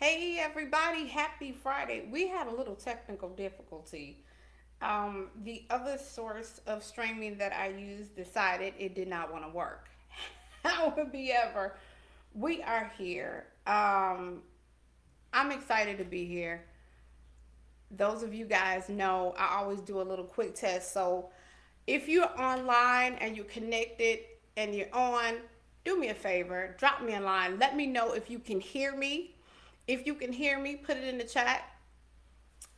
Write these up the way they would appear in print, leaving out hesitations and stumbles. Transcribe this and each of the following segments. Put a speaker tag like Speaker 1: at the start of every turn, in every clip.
Speaker 1: Hey everybody, happy Friday. We had a little technical difficulty. The other source of streaming that I used decided it did not want to work. However, we are here. I'm excited to be here. Those of you guys know I always do a little quick test. So if you're online and you're connected and you're on, do me a favor, drop me a line. Let me know if you can hear me. If you can hear me, put it in the chat.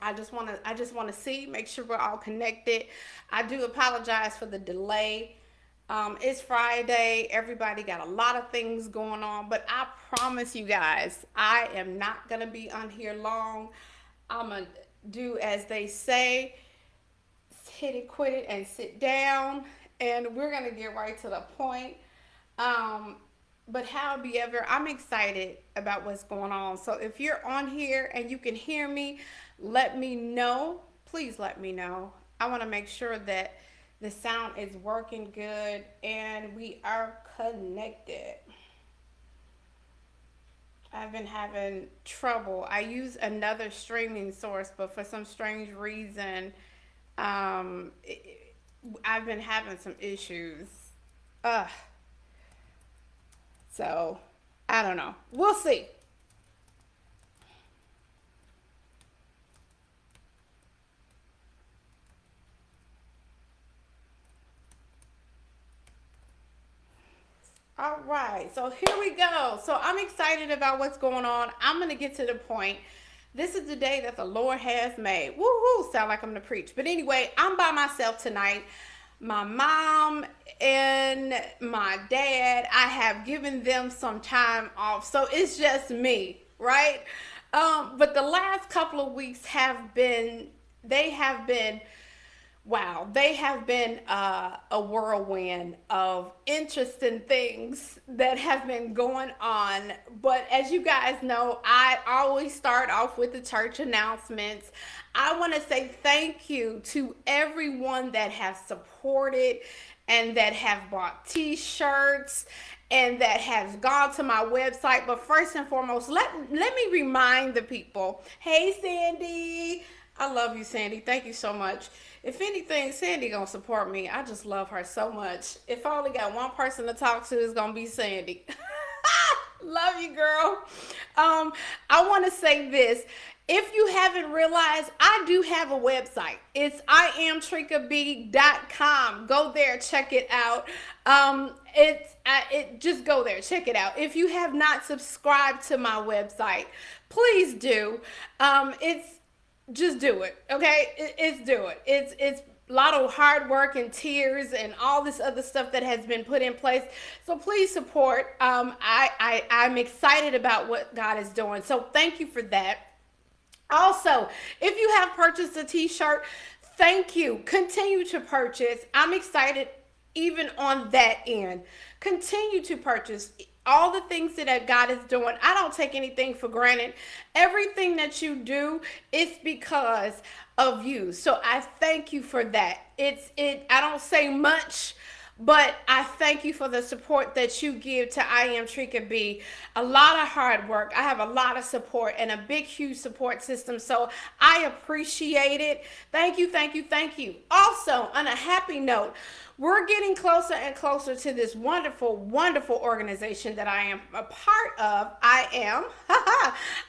Speaker 1: I just want to see, make sure we're all connected. I do apologize for the delay. It's Friday. Everybody got a lot of things going on, but I promise you guys, I am not gonna be on here long. I'm gonna do as they say, hit it, quit it, and sit down, and we're gonna get right to the point. Um, but however, I'm excited about what's going on. So if you're on here and you can hear me, let me know. Please let me know. I want to make sure that the sound is working good and we are connected. I've been having trouble. I use another streaming source, but for some strange reason, um, it, I've been having some issues. Ugh. So I don't know. We'll see. All right. So here we go. So I'm excited about what's going on. I'm going to get to the point. This is the day that the Lord has made. Woohoo! Sound like I'm going to preach. But anyway, I'm by myself tonight. My mom and my dad, I have given them some time off. So it's just me, right? But the last couple of weeks they have been wow, they have been a whirlwind of interesting things that have been going on. But as you guys know, I always start off with the church announcements. I want to say thank you to everyone that has supported and that have bought t-shirts and that has gone to my website. But first and foremost, let me remind the people, hey Sandy, I love you, Sandy. Thank you so much. If anything, Sandy gonna support me. I just love her so much. If I only got one person to talk to, it's gonna be Sandy. Love you, girl. I want to say this. If you haven't realized, I do have a website. It's iamtricab.com. Go there, check it out. It just go there, check it out. If you have not subscribed to my website, please do. It's just do it, okay? It's do it. It's a lot of hard work and tears and all this other stuff that has been put in place. So please support. I'm excited about what God is doing. So thank you for that. Also, if you have purchased a t-shirt, thank you. Continue to purchase. I'm excited even on that end. Continue to purchase all the things that God is doing. I don't take anything for granted. Everything that you do is because of you. So I thank you for that. I don't say much, but I thank you for the support that you give to I Am Trika B. A lot of hard work. I have a lot of support and a big, huge support system. So I appreciate it. Thank you, thank you, thank you. Also, on a happy note, we're getting closer and closer to this wonderful, wonderful organization that I am a part of. I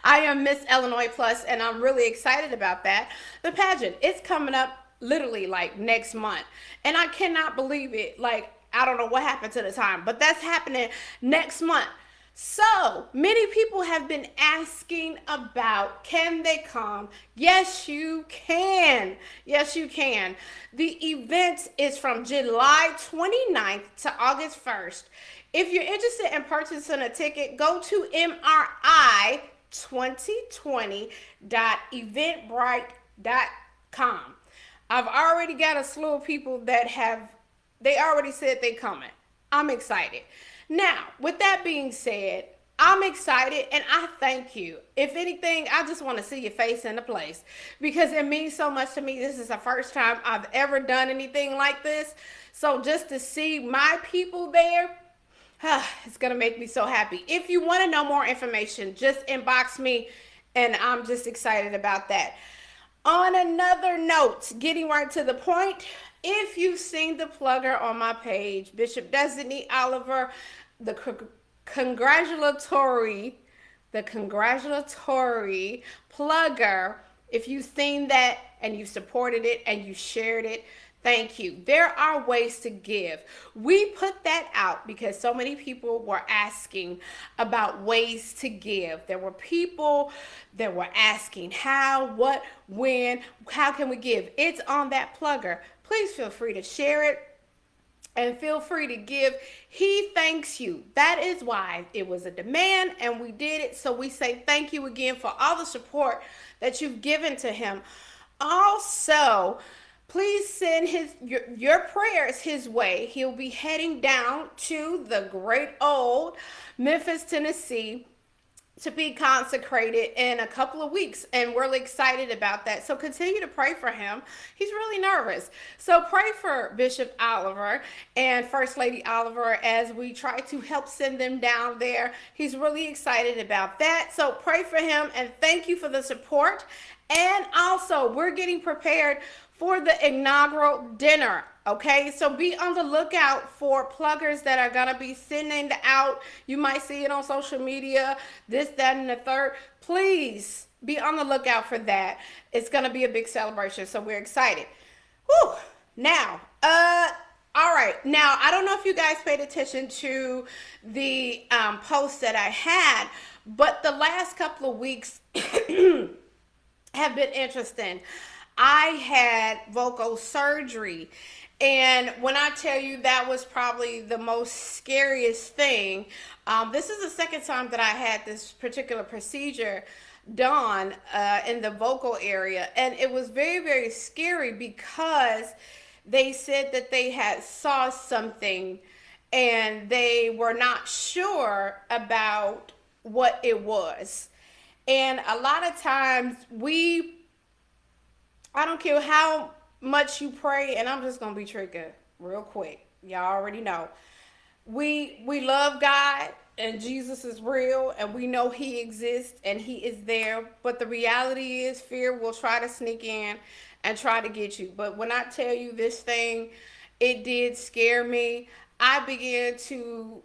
Speaker 1: am Miss Illinois Plus, and I'm really excited about that. The pageant, it's coming up literally like next month. And I cannot believe it. Like, I don't know what happened to the time, but that's happening next month. So many people have been asking about, can they come? Yes, you can. Yes, you can. The event is from July 29th to August 1st. If you're interested in purchasing a ticket, go to mri2020.eventbrite.com. I've already got a slew of people they already said they coming. I'm excited. Now, with that being said, I'm excited and I thank you. If anything, I just want to see your face in the place because it means so much to me. This is the first time I've ever done anything like this. So just to see my people there, It's going to make me so happy. If you want to know more information, just inbox me, and I'm just excited about that. On another note, getting right to the point, if you've seen the plugger on my page, Bishop Destiny Oliver, the congratulatory, the congratulatory plugger, if you've seen that and you supported it and you shared it, thank you. There are ways to give. We put that out because so many people were asking about ways to give. There were people that were asking how, what, when, how can we give? It's on that plugger. Please feel free to share it and feel free to give. He thanks you. That is why it was a demand and we did it. So we say thank you again for all the support that you've given to him. Also, please send your prayers his way. He'll be heading down to the great old Memphis, Tennessee to be consecrated in a couple of weeks, and we're really excited about that. So continue to pray for him. He's really nervous. So pray for Bishop Oliver and First Lady Oliver as we try to help send them down there. He's really excited about that. So pray for him and thank you for the support. And also, we're getting prepared for the inaugural dinner. Okay, so be on the lookout for pluggers that are gonna be sending out. You might see it on social media, this, that, and the third. Please be on the lookout for that. It's gonna be a big celebration, so we're excited. Whew. Now, all right. Now, I don't know if you guys paid attention to the post that I had, but the last couple of weeks have been interesting. I had vocal surgery. And when I tell you that was probably the most scariest thing, this is the second time that I had this particular procedure done in the vocal area. And it was very, very scary because they said that they had saw something and they were not sure about what it was. And a lot of times I don't care how much you pray, and I'm just gonna be tricky real quick. Y'all already know. We love God and Jesus is real and we know he exists and he is there. But the reality is fear will try to sneak in and try to get you. But when I tell you this thing, it did scare me. I began to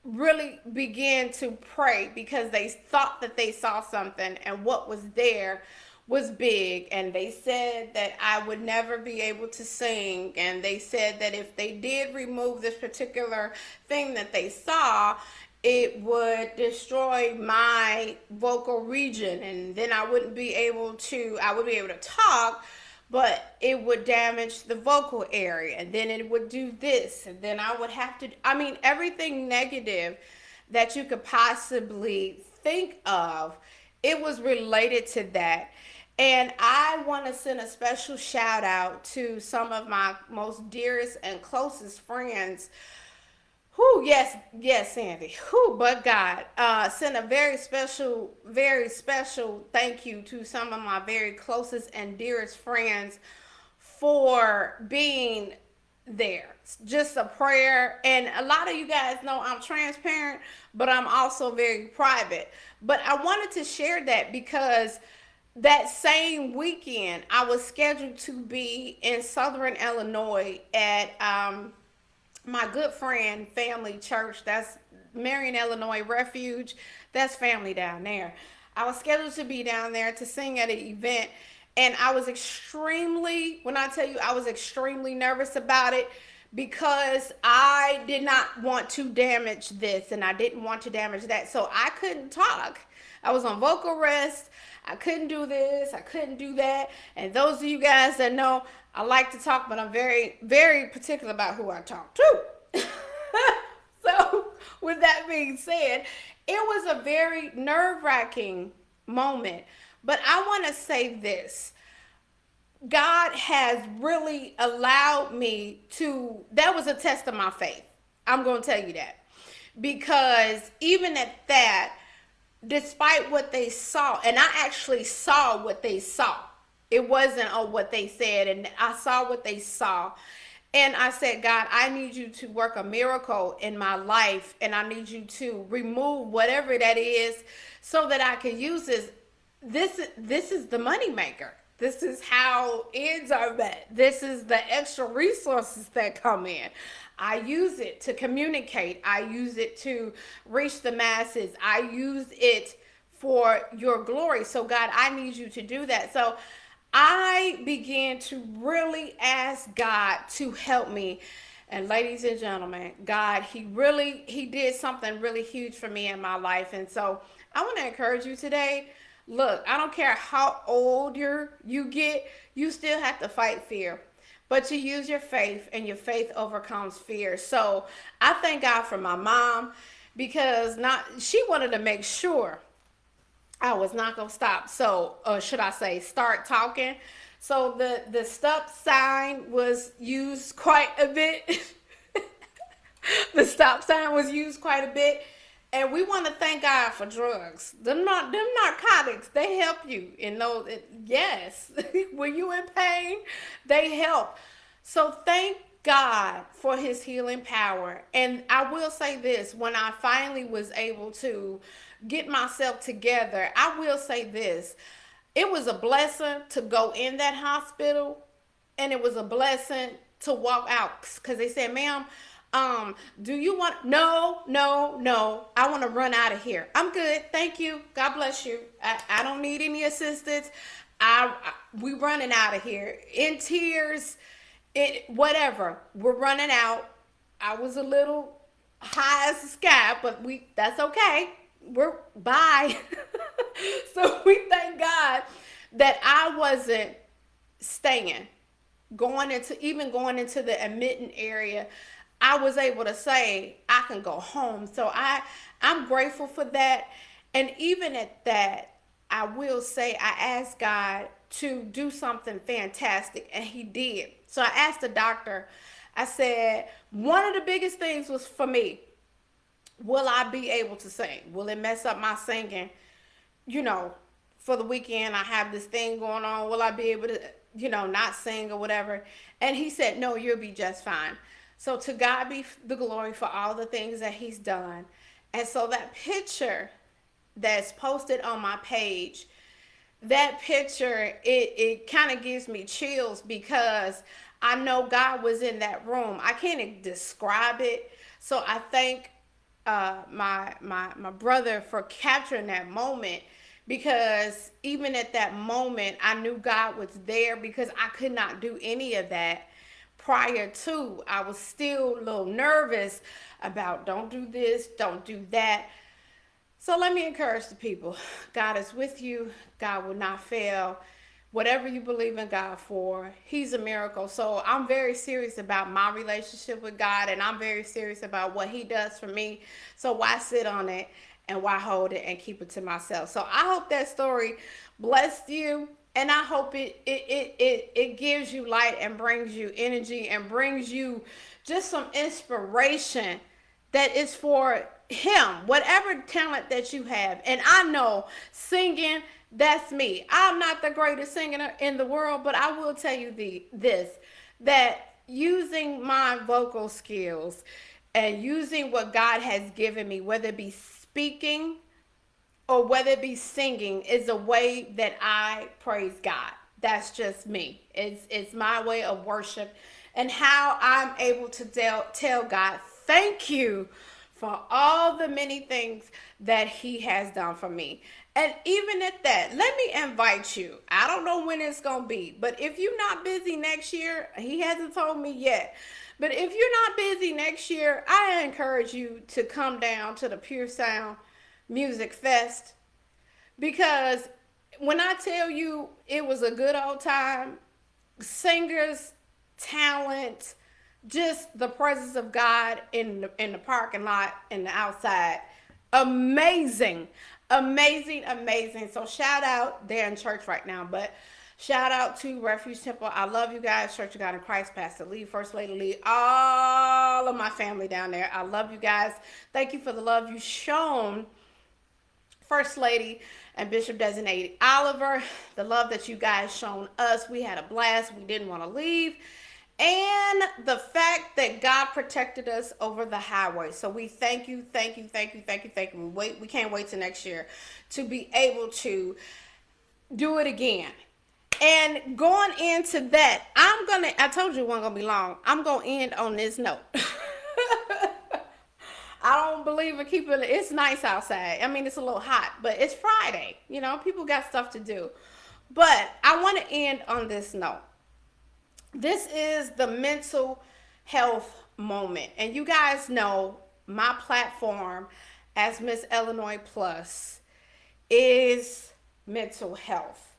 Speaker 1: really begin to pray because they thought that they saw something and what was there was big, and they said that I would never be able to sing, and they said that if they did remove this particular thing that they saw, it would destroy my vocal region, and then I would be able to talk, but it would damage the vocal area, and then it would do this, and then I would have to, everything negative that you could possibly think of, it was related to that. And I want to send a special shout out to some of my most dearest and closest friends. Who, yes, Sandy. Who, but God. Send a very special thank you to some of my very closest and dearest friends for being there. Just a prayer. And a lot of you guys know I'm transparent, but I'm also very private. But I wanted to share that because that same weekend, I was scheduled to be in Southern Illinois at my good friend family church. That's Marion, Illinois Refuge. That's family down there. I was scheduled to be down there to sing at an event. And I was when I tell you I was extremely nervous about it because I did not want to damage this and I didn't want to damage that. So I couldn't talk. I was on vocal rest. I couldn't do this. I couldn't do that. And those of you guys that know, I like to talk, but I'm very, very particular about who I talk to. So with that being said, it was a very nerve-wracking moment. But I want to say this. God has really allowed me that was a test of my faith. I'm going to tell you that. Because even at that, despite what they saw, and I actually saw what they saw. It wasn't what they said, and I saw what they saw. And I said, God, I need you to work a miracle in my life, and I need you to remove whatever that is so that I can use this. This is the money maker. This is how ends are met. This is the extra resources that come in. I use it to communicate. I use it to reach the masses. I use it for your glory. So God, I need you to do that. So I began to really ask God to help me. And ladies and gentlemen, God, he did something really huge for me in my life. And so I want to encourage you today. Look, I don't care how old you get, you still have to fight fear. But you use your faith, and your faith overcomes fear. So I thank God for my mom, because not she wanted to make sure I was not gonna stop. So, should I say, start talking? So the stop sign was used quite a bit. The stop sign was used quite a bit, and we want to thank God for drugs. Them narcotics, they help you. And those, yes, when you in pain, they help. So thank God for His healing power. And I will say this: when I finally was able to get myself together, I will say this: it was a blessing to go in that hospital, and it was a blessing to walk out, because they said, ma'am, do you want, no, I want to run out of here. I'm good, thank you, God bless you, I don't need any assistance. We running out of here in tears, it whatever, we're running out. I was a little high as the sky, but that's okay, we're bye. So we thank God that I wasn't staying, going into the admitting area. I was able to say I can go home. So I'm grateful for that. And even at that, I will say I asked God to do something fantastic, and He did. So I asked the doctor, I said, one of the biggest things was for me, will I be able to sing? Will it mess up my singing? You know, for the weekend, I have this thing going on. Will I be able to, not sing or whatever? And he said, no, you'll be just fine. So to God be the glory for all the things that He's done. And so that picture that's posted on my page, that picture, it kind of gives me chills, because I know God was in that room. I can't describe it. So I thank my brother for capturing that moment, because even at that moment I knew God was there, because I could not do any of that prior to. I was still a little nervous about, don't do this, don't do that. So let me encourage the people. God is with you. God will not fail. Whatever you believe in God for, He's a miracle. So I'm very serious about my relationship with God, and I'm very serious about what He does for me. So why sit on it, and why hold it and keep it to myself? So I hope that story blessed you, and I hope it gives you light, and brings you energy, and brings you just some inspiration that is for Him, whatever talent that you have. And I know singing, that's me. I'm not the greatest singer in the world, but I will tell you this, that using my vocal skills and using what God has given me, whether it be speaking or whether it be singing, is a way that I praise God. That's just me. It's my way of worship, and how I'm able to tell God, thank you for all the many things that He has done for me. And even at that, let me invite you. I don't know when it's going to be, but if you're not busy next year, He hasn't told me yet. But if you're not busy next year, I encourage you to come down to the Pure Sound Music Fest, because when I tell you it was a good old time, singers, talent, just the presence of God in the parking lot and the outside, amazing, amazing, amazing. So shout out, they're in church right now, but shout out to Refuge Temple. I love you guys. Church of God in Christ, Pastor Lee, First Lady Lee, all of my family down there. I love you guys. Thank you for the love you shown First Lady and Bishop Designated Oliver, the love that you guys shown us. We had a blast. We didn't want to leave. and the fact that God protected us over the highway. So we thank you, thank you, thank you, thank you, thank you. We can't wait till next year to be able to do it again. And going into that, I told you it wasn't gonna be long. I'm gonna end on this note. I don't believe in keeping it. It's nice outside. I mean, it's a little hot, but it's Friday. You know, people got stuff to do. But I want to end on this note. This is the mental health moment. And you guys know my platform as Miss Illinois Plus is mental health.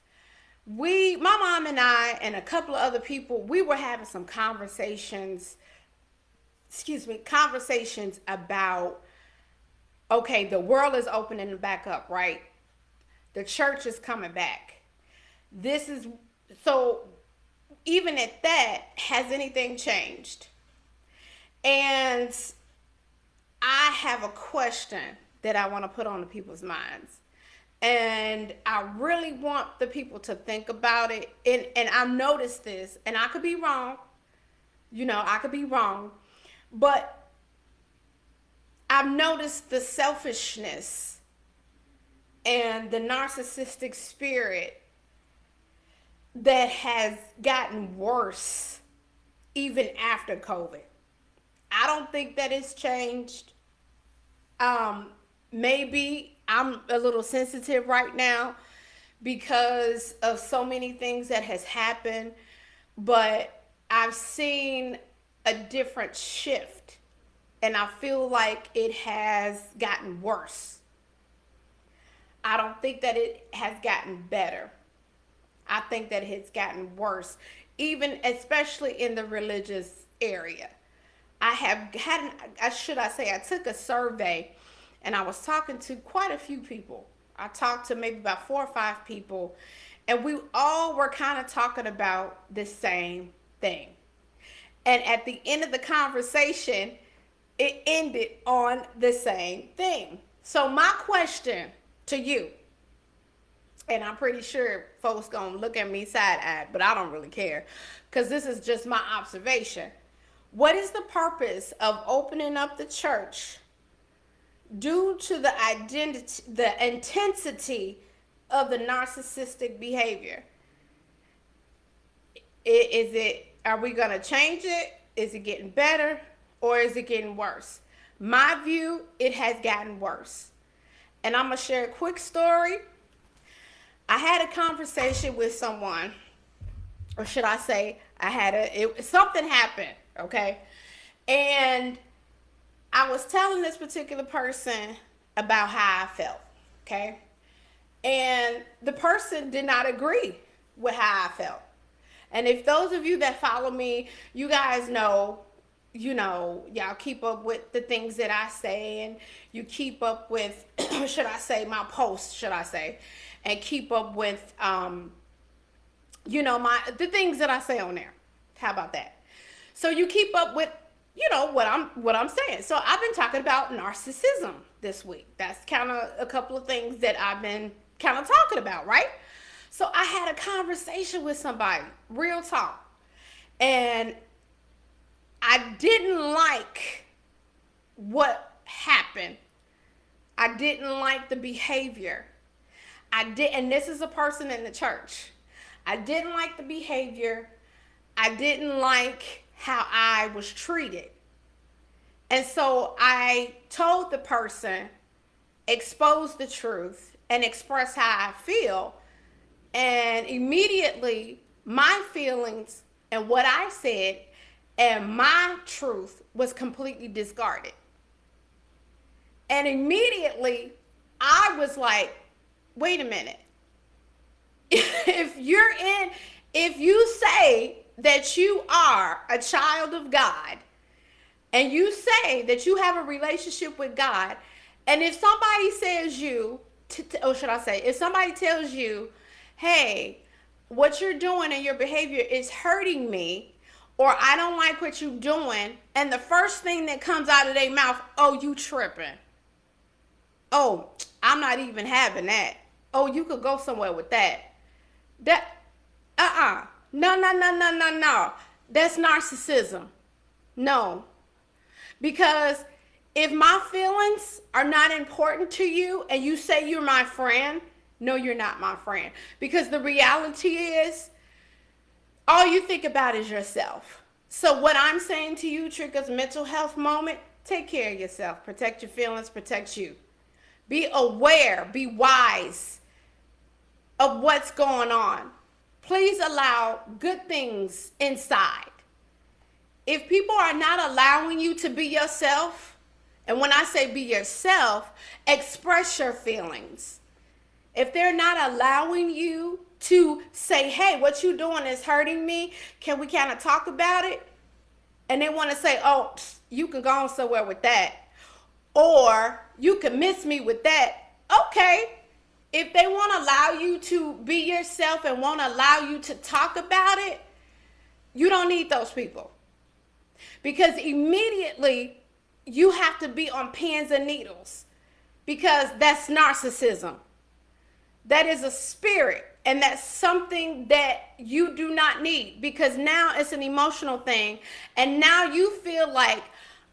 Speaker 1: My mom and I and a couple of other people, we were having some conversations about, okay, the world is opening back up, right? The church is coming back. This is, so even at that, has anything changed? And I have a question that I want to put on the people's minds. And I really want the people to think about it. And I've noticed this, and I could be wrong. I could be wrong. But I've noticed the selfishness and the narcissistic spirit that has gotten worse even after COVID. I don't think that it's changed. Maybe I'm a little sensitive right now because of so many things that has happened, but I've seen a different shift, and I feel like it has gotten worse. I don't think that it has gotten better. I think that it's gotten worse, even especially in the religious area. I took a survey, and I was talking to quite a few people. I talked to maybe about 4 or 5 people, and we all were kind of talking about the same thing. And at the end of the conversation, it ended on the same thing. So my question to you, and I'm pretty sure folks gonna look at me side-eyed, but I don't really care, because this is just my observation. What is the purpose of opening up the church due to the intensity of the narcissistic behavior? Are we gonna change it? Is it getting better, or is it getting worse? My view, it has gotten worse. And I'm gonna share a quick story. I had a conversation with someone, or should I say, something happened, okay? And I was telling this particular person about how I felt, okay? And the person did not agree with how I felt. And if those of you that follow me, you guys know, y'all keep up with the things that I say, and you keep up with, my posts, and keep up with, the things that I say on there. How about that? So you keep up with, what I'm saying. So I've been talking about narcissism this week. That's kind of a couple of things that I've been kind of talking about, right? So I had a conversation with somebody, real talk, and I didn't like what happened. I didn't like the behavior. And this is a person in the church. I didn't like the behavior. I didn't like how I was treated. And so I told the person, expose the truth and express how I feel. And immediately my feelings and what I said and my truth was completely discarded. And immediately I was like, wait a minute. If you say that you are a child of God, and you say that you have a relationship with God, and if somebody says if somebody tells you, hey, what you're doing and your behavior is hurting me, or I don't like what you're doing, and the first thing that comes out of their mouth, oh, you tripping. Oh, I'm not even having that. Oh, you could go somewhere with that. No. That's narcissism. No. Because if my feelings are not important to you and you say you're my friend, no, you're not my friend. Because the reality is, all you think about is yourself. So what I'm saying to you, Trika's mental health moment, take care of yourself. Protect your feelings, protect you. Be aware, be wise of what's going on. Please allow good things inside. If people are not allowing you to be yourself, and when I say be yourself, express your feelings. If they're not allowing you to say, hey, what you doing is hurting me, can we kind of talk about it? And they want to say, oh, you can go on somewhere with that. Or you can miss me with that. Okay. If they want to allow you to be yourself and won't allow you to talk about it, you don't need those people. Because immediately you have to be on pins and needles, because that's narcissism. That is a spirit, and that's something that you do not need, because now it's an emotional thing, and now you feel like,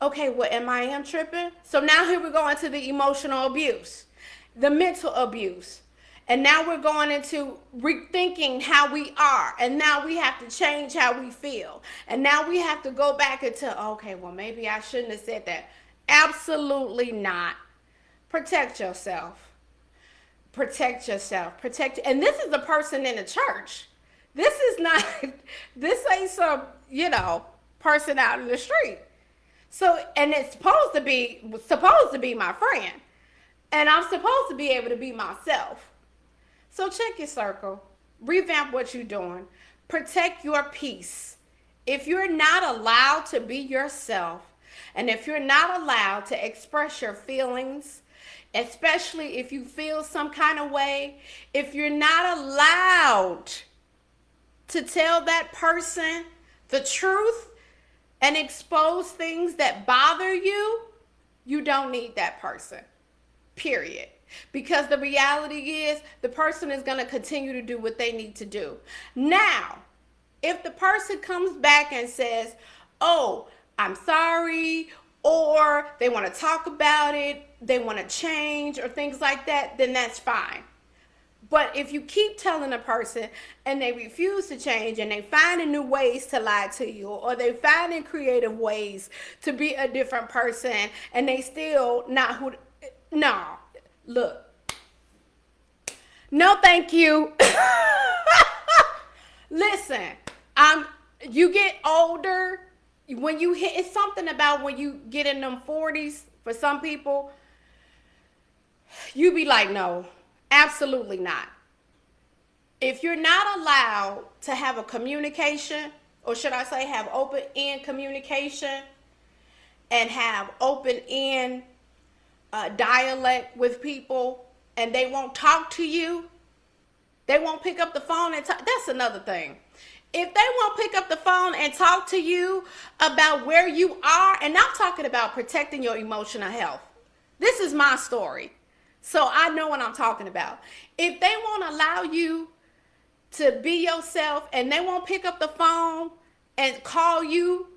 Speaker 1: okay, well, am I tripping? So now here we go into the emotional abuse, the mental abuse. And now we're going into rethinking how we are. And now we have to change how we feel. And now we have to go back into, okay, well, maybe I shouldn't have said that. Absolutely not. Protect yourself. Protect yourself. And this is a person in the church. This is not, this ain't some, person out in the street. So, and it's supposed to be my friend. And I'm supposed to be able to be myself. So check your circle, revamp what you're doing, protect your peace. If you're not allowed to be yourself, and if you're not allowed to express your feelings, especially if you feel some kind of way, if you're not allowed to tell that person the truth and expose things that bother you, you don't need that person, period. Because the reality is, the person is going to continue to do what they need to do. Now, if the person comes back and says, oh, I'm sorry, or they want to talk about it, they want to change, or things like that, then that's fine. But if you keep telling a person and they refuse to change, and they finding new ways to lie to you, or they finding creative ways to be a different person, and they still not who, no. Look, no thank you. Listen, you get older, when you hit, it's something about when you get in them 40s, for some people, you be like, no, absolutely not. If you're not allowed to have a communication, or should I say have open-end communication, and have open-end dialect with people, and they won't talk to you, they won't pick up the phone and talk. That's another thing. If they won't pick up the phone and talk to you about where you are, and I'm talking about protecting your emotional health. This is my story, so I know what I'm talking about. If they won't allow you to be yourself, and they won't pick up the phone and call you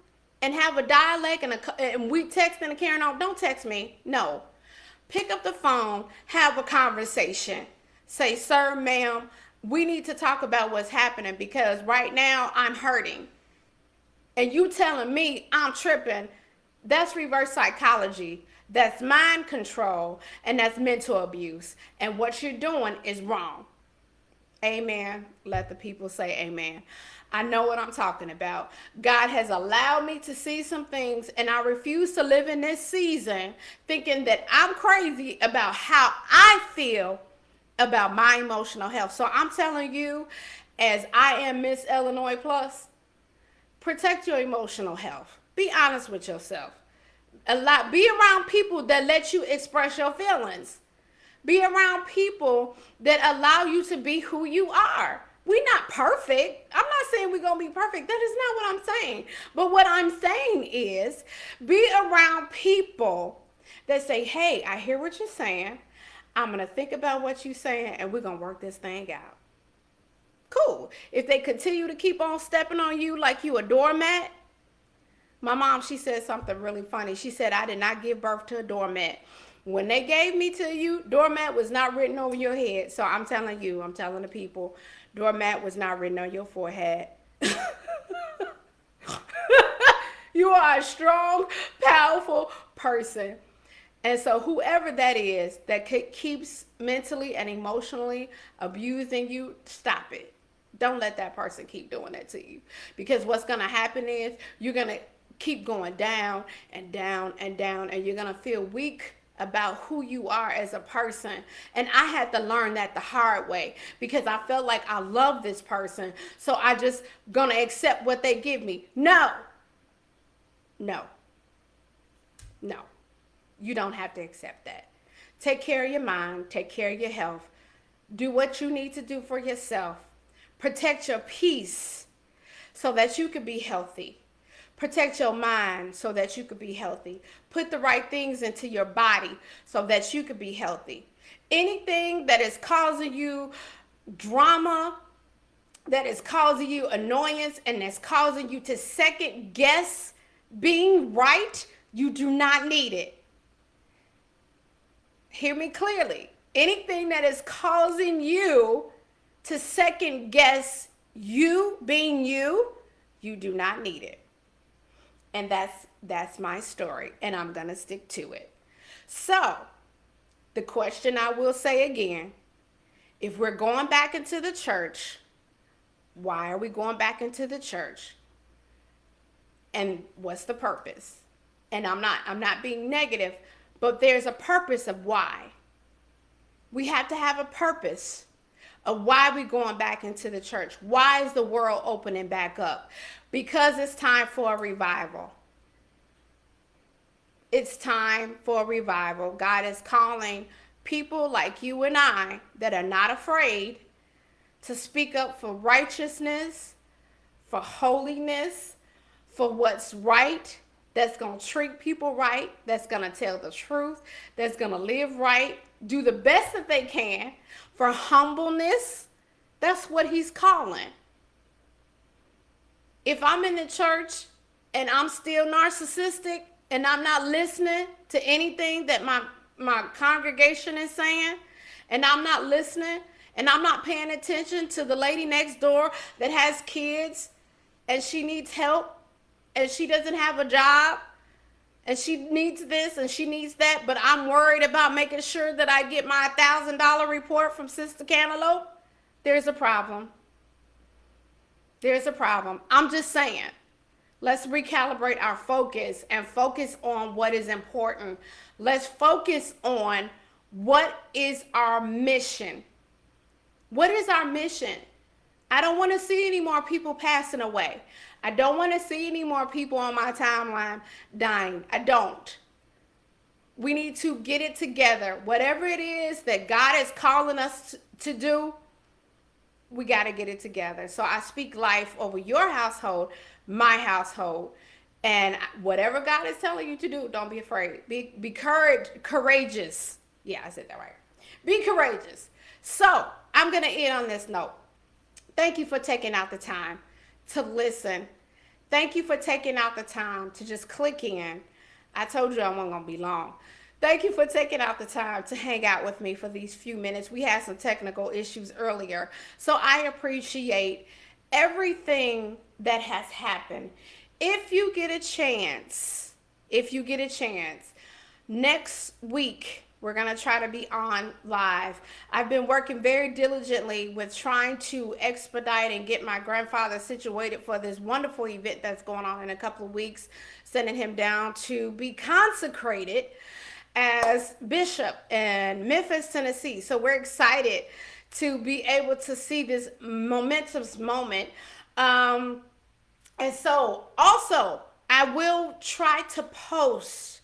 Speaker 1: and have a dialect and we text and carrying on, don't text me. No. Pick up the phone, have a conversation. Say, sir, ma'am, we need to talk about what's happening, because right now I'm hurting. And you telling me I'm tripping, that's reverse psychology. That's mind control, and that's mental abuse. And what you're doing is wrong. Amen. Let the people say amen. I know what I'm talking about. God has allowed me to see some things, and I refuse to live in this season thinking that I'm crazy about how I feel about my emotional health. So I'm telling you, as I am Miss Illinois Plus, protect your emotional health. Be honest with yourself. Be around people that let you express your feelings. Be around people that allow you to be who you are. We're not perfect. I'm not saying we're going to be perfect. That is not what I'm saying. But what I'm saying is, be around people that say, hey, I hear what you're saying. I'm going to think about what you're saying, and we're going to work this thing out. cool. If they continue to keep on stepping on you like you a doormat, my mom, she said something really funny. She said, I did not give birth to a doormat. When they gave me to you, doormat was not written over your head. So I'm telling you, I'm telling the people, doormat was not written on your forehead. You are a strong, powerful person. And so whoever that is that keeps mentally and emotionally abusing you, stop it. Don't let that person keep doing that to you. Because what's going to happen is you're going to keep going down and down and down, and you're going to feel weak about who you are as a person. And I had to learn that the hard way because I felt like I love this person, so I just going to accept what they give me. No. No. No. You don't have to accept that. Take care of your mind. Take care of your health. Do what you need to do for yourself. Protect your peace so that you can be healthy. Protect your mind so that you could be healthy. Put the right things into your body so that you could be healthy. Anything that is causing you drama, that is causing you annoyance, and that's causing you to second guess being right, you do not need it. Hear me clearly. Anything that is causing you to second guess you being you, you do not need it. And that's my story, and I'm going to stick to it. So, the question I will say again, if we're going back into the church, why are we going back into the church? And what's the purpose? And I'm not being negative, but there's a purpose of why. We have to have a purpose of why we're going back into the church. Why is the world opening back up? Because it's time for a revival. It's time for a revival. God is calling people like you and I that are not afraid to speak up for righteousness, for holiness, for what's right, that's going to treat people right, that's going to tell the truth, that's going to live right, do the best that they can, for humbleness. That's what he's calling. If I'm in the church and I'm still narcissistic and I'm not listening to anything that my congregation is saying, and I'm not listening, and I'm not paying attention to the lady next door that has kids and she needs help and she doesn't have a job and she needs this and she needs that, but I'm worried about making sure that I get my $1,000 report from Sister Cantaloupe, there's a problem. There's a problem. I'm just saying, let's recalibrate our focus and focus on what is important. Let's focus on what is our mission. What is our mission? I don't want to see any more people passing away. I don't want to see any more people on my timeline dying. I don't. We need to get it together. Whatever it is that God is calling us to do, we got to get it together. So I speak life over your household, my household, and whatever God is telling you to do, don't be afraid. Be courageous. Yeah, I said that right. Be courageous. So I'm going to end on this note. Thank you for taking out the time to listen. Thank you for taking out the time to just click in. I told you I wasn't going to be long. Thank you for taking out the time to hang out with me for these few minutes. We had some technical issues earlier, so I appreciate everything that has happened. If you get a chance, next week, we're going to try to be on live. I've been working very diligently with trying to expedite and get my grandfather situated for this wonderful event that's going on in a couple of weeks, sending him down to be consecrated as bishop in Memphis, Tennessee. So we're excited to be able to see this momentous moment. And so also, I will try to post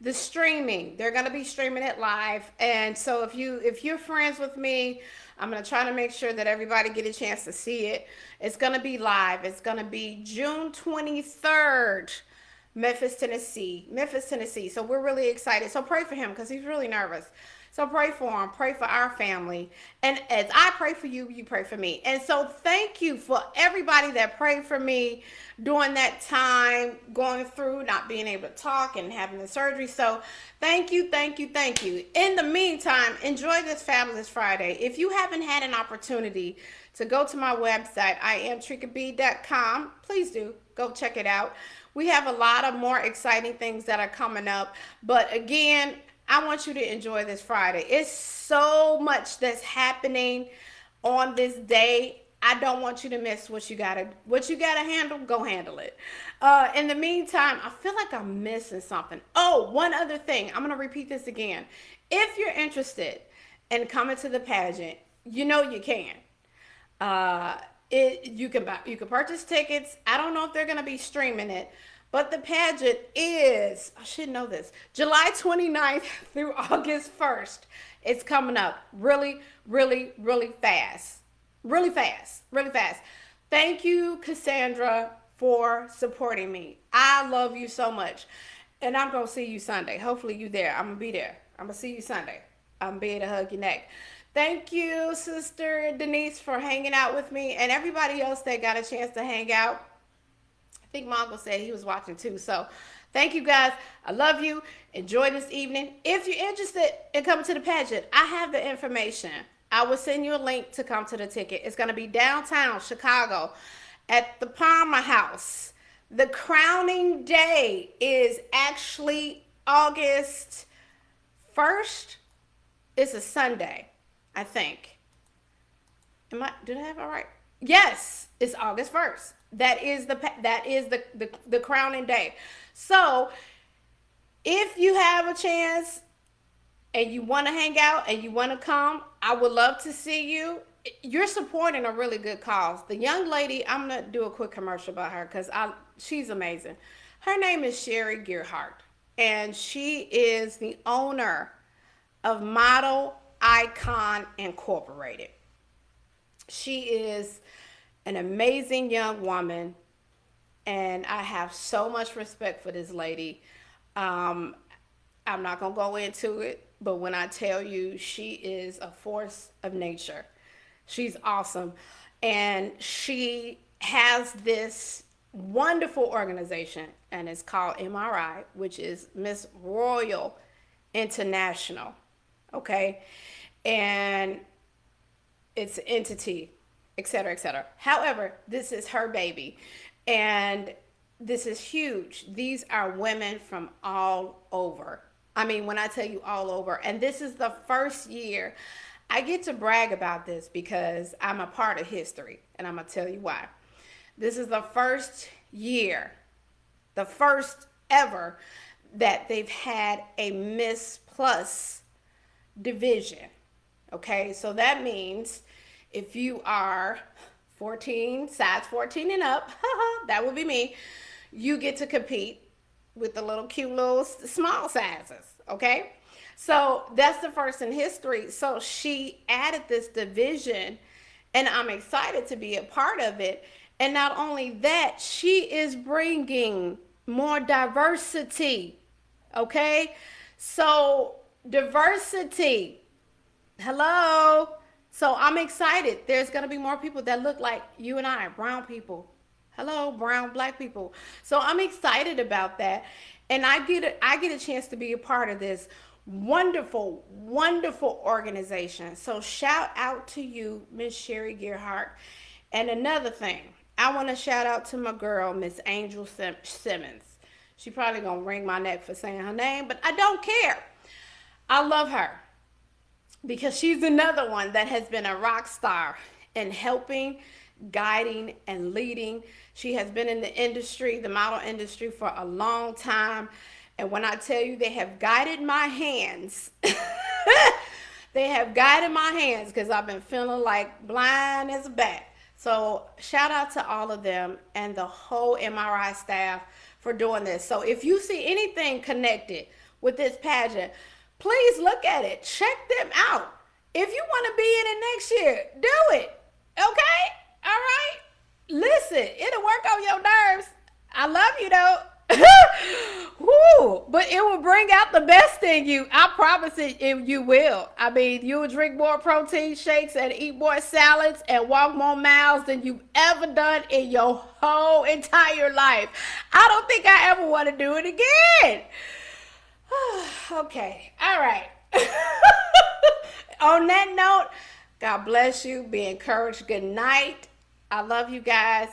Speaker 1: the streaming. They're going to be streaming it live. And so if you're friends with me, I'm going to try to make sure that everybody get a chance to see it. It's going to be live. It's going to be June 23rd, Memphis, Tennessee. So we're really excited. So pray for him because he's really nervous. So pray for them, pray for our family. And as I pray for you, you pray for me. And so thank you for everybody that prayed for me during that time going through not being able to talk and having the surgery. So thank you, thank you, thank you. In the meantime, enjoy this fabulous Friday. If you haven't had an opportunity to go to my website, iamtricab.com, please do go check it out. We have a lot of more exciting things that are coming up. But again, I want you to enjoy this Friday. It's so much that's happening on this day. I don't want you to miss what you gotta handle. Go handle it. In the meantime, I feel like I'm missing something. Oh, one other thing. I'm gonna repeat this again. If you're interested in coming to the pageant, you know you can. You can purchase tickets. I don't know if they're gonna be streaming it, but the pageant is, I should know this, July 29th through August 1st. It's coming up really, really, really fast. Really fast, really fast. Thank you, Cassandra, for supporting me. I love you so much. And I'm gonna see you Sunday. Hopefully you there. I'm gonna be there. I'm gonna see you Sunday. I'm gonna be able to hug your neck. Thank you, Sister Denise, for hanging out with me, and everybody else that got a chance to hang out. I think Mongo said he was watching too. So thank you guys. I love you. Enjoy this evening. If you're interested in coming to the pageant, I have the information. I will send you a link to come to the ticket. It's going to be downtown Chicago at the Palmer House. The crowning day is actually August 1st. It's a Sunday, I think. Did I have it right? Yes, it's August 1st. That is the crowning day. So if you have a chance and you want to hang out and you want to come, I would love to see you. You're supporting a really good cause. The young lady, I'm going to do a quick commercial about her because she's amazing. Her name is Sherry Gearhart, and she is the owner of Model Icon Incorporated. She is an amazing young woman, and I have so much respect for this lady. I'm not going to go into it, but when I tell you, she is a force of nature. She's awesome. And she has this wonderful organization, and it's called MRI, which is Miss Royal International. Okay? And it's an entity, et cetera, et cetera. However, this is her baby. And this is huge. These are women from all over. I mean, when I tell you all over, and this is the first year, I get to brag about this because I'm a part of history, and I'm going to tell you why. This is the first year, the first ever, that they've had a Miss Plus division. Okay, so that means if you are 14, size 14 and up, that would be me, you get to compete with the little cute little small sizes, okay? So that's the first in history. So she added this division, and I'm excited to be a part of it. And not only that, she is bringing more diversity, okay? So diversity, hello? So I'm excited. There's going to be more people that look like you and I, brown people. Hello, brown, black people. So I'm excited about that. And I get a chance to be a part of this wonderful, wonderful organization. So shout out to you, Miss Sherry Gearhart. And another thing, I want to shout out to my girl, Miss Angel Simmons. She probably going to wring my neck for saying her name, but I don't care. I love her because she's another one that has been a rock star in helping, guiding, and leading. She has been in the industry, the model industry, for a long time. And when I tell you they have guided my hands, they have guided my hands because I've been feeling like blind as a bat. So shout out to all of them and the whole MRI staff for doing this. So if you see anything connected with this pageant, please look at it. Check them out. If you want to be in it next year, do it. Okay? All right? Listen, it'll work on your nerves. I love you though. Woo! but it will bring out the best in you. I promise you will. I mean, you will drink more protein shakes and eat more salads and walk more miles than you've ever done in your whole entire life. I don't think I ever want to do it again. Okay. All right. On that note, God bless you. Be encouraged. Good night. I love you guys.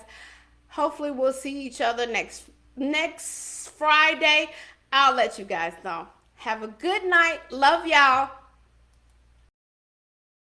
Speaker 1: Hopefully we'll see each other next Friday. I'll let you guys know. Have a good night. Love y'all.